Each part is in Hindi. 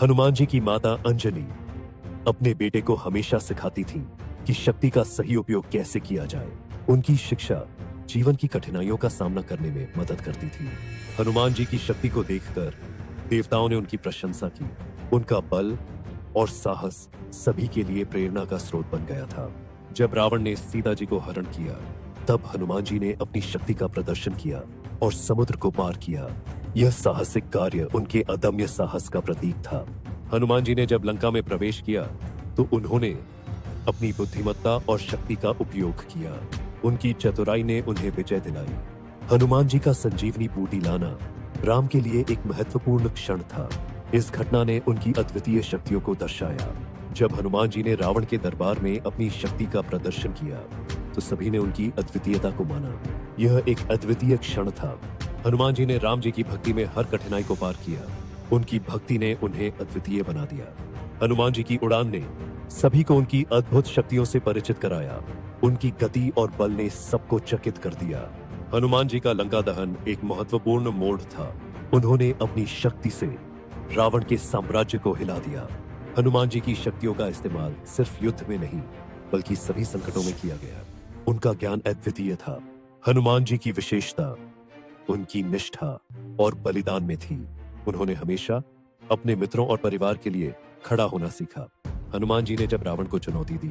हनुमान जी की माता अंजलि अपने बेटे को हमेशा सिखाती थी कि शक्ति का सही उपयोग कैसे किया जाए। उनकी शिक्षा जीवन की कठिनाइयों का सामना करने में मदद करती थी। हनुमान जी की शक्ति को देखकर देवताओं ने उनकी प्रशंसा की। उनका बल और साहस सभी के लिए प्रेरणा का स्रोत बन गया था। जब रावण ने सीता जी को हरण किया, तब हनुमान जी ने अपनी शक्ति का प्रदर्शन किया और समुद्र को पार किया। यह साहसिक कार्य उनके अदम्य साहस का प्रतीक था। हनुमान जी ने जब लंका में प्रवेश किया, तो उन्होंने अपनी बुद्धिमत्ता और शक्ति का उपयोग किया। उनकी चतुराई ने उन्हें विजय दिलाई। हनुमान जी का संजीवनी बूटी लाना राम के लिए एक महत्वपूर्ण क्षण था। इस घटना ने उनकी अद्वितीय शक्तियों को दर्शाया। जब हनुमान जी ने रावण के दरबार में अपनी शक्ति का प्रदर्शन किया, तो सभी ने उनकी अद्वितीयता को माना। यह एक अद्वितीय क्षण था। हनुमान जी ने राम जी की भक्ति में हर कठिनाई को पार किया। उनकी भक्ति ने उन्हें अद्वितीय बना दिया। हनुमान जी की उड़ान ने सभी को उनकी अद्भुत शक्तियों से परिचित कराया। उनकी गति और बल ने सबको चकित कर दिया। हनुमान जी का लंका दहन एक महत्वपूर्ण मोड़ था। उन्होंने अपनी शक्ति से रावण के साम्राज्य को हिला दिया। हनुमान जी की शक्तियों का इस्तेमाल सिर्फ युद्ध में नहीं, बल्कि सभी संकटों में किया गया। उनका ज्ञान अद्वितीय था। हनुमान जी की विशेषता उनकी निष्ठा और बलिदान में थी। उन्होंने हमेशा अपने मित्रों और परिवार के लिए खड़ा होना सीखा। हनुमान जी ने जब रावण को चुनौती दी,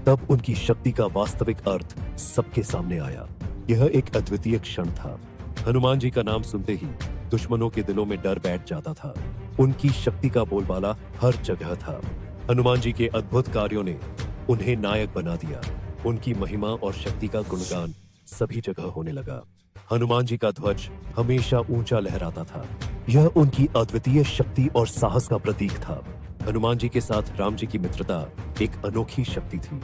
तब उनकी शक्ति का वास्तविक अर्थ सबके सामने आया। यह एक अद्वितीय क्षण था। हनुमान जी का नाम सुनते ही दुश्मनों के दिलों में डर बैठ जाता था। उनकी शक्ति का बोलबाला हर जगह था। हनुमान जी के अद्भुत कार्यों ने उन्हें नायक बना दिया। उनकी महिमा और शक्ति का गुणगान सभी जगह होने लगा। हनुमान जी का ध्वज हमेशा ऊंचा लहराता था। यह उनकी अद्वितीय शक्ति और साहस का प्रतीक था। हनुमान जी के साथ राम जी की मित्रता एक अनोखी शक्ति थी।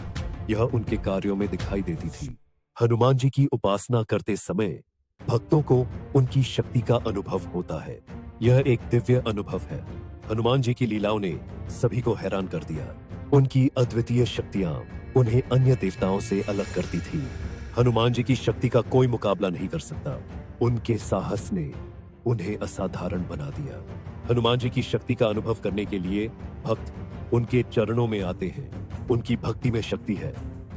यह उनके कार्यों में दिखाई देती थी। हनुमान जी की उपासना करते समय भक्तों को उनकी शक्ति का अनुभव होता है। यह एक दिव्य अनुभव है। हनुमान जी की लीलाओं ने सभी को हैरान कर दिया। उनकी अद्वितीय शक्तियां उन्हें अन्य देवताओं से अलग करती थी। हनुमान जी की शक्ति का कोई मुकाबला नहीं कर सकता। उनके साहस ने उन्हें असाधारण बना दिया। हनुमान जी की शक्ति का अनुभव करने के लिए भक्त उनके चरणों में आते हैं। उनकी भक्ति में शक्ति है।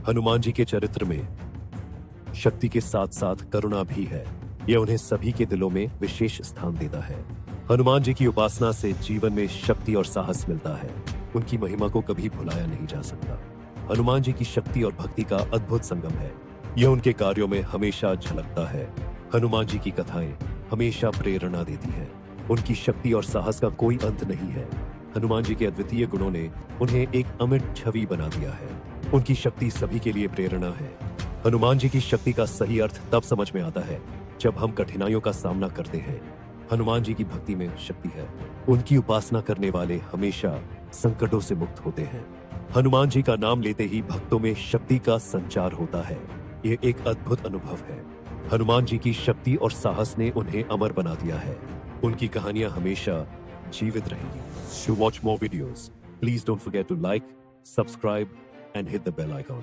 हनुमान जी के चरित्र में शक्ति के साथ साथ करुणा भी है। यह उन्हें सभी के दिलों में विशेष स्थान देता है। हनुमान जी की उपासना से जीवन में शक्ति और साहस मिलता है। उनकी महिमा को कभी भुलाया नहीं जा सकता। हनुमान जी की शक्ति और भक्ति का अद्भुत संगम है। यह उनके कार्यों में हमेशा झलकता है। हनुमान जी की कथाएं हमेशा प्रेरणा देती है। उनकी शक्ति और साहस का कोई अंत नहीं है। हनुमान जी के अद्वितीय गुणों ने उन्हें एक अमिट छवि बना दिया है। उनकी शक्ति सभी के लिए प्रेरणा है। हनुमान जी की शक्ति का सही अर्थ तब समझ में आता है जब हम कठिनाइयों का सामना करते हैं। हनुमान जी की भक्ति में शक्ति है। उनकी उपासना करने वाले हमेशा संकटों से मुक्त होते हैं। हनुमान जी का नाम लेते ही भक्तों में शक्ति का संचार होता है। ये एक अद्भुत अनुभव है। हनुमान जी की शक्ति और साहस ने उन्हें अमर बना दिया है। उनकी कहानियां हमेशा जीवित रहेंगी। To watch more videos, please don't forget to like, subscribe and hit the bell icon.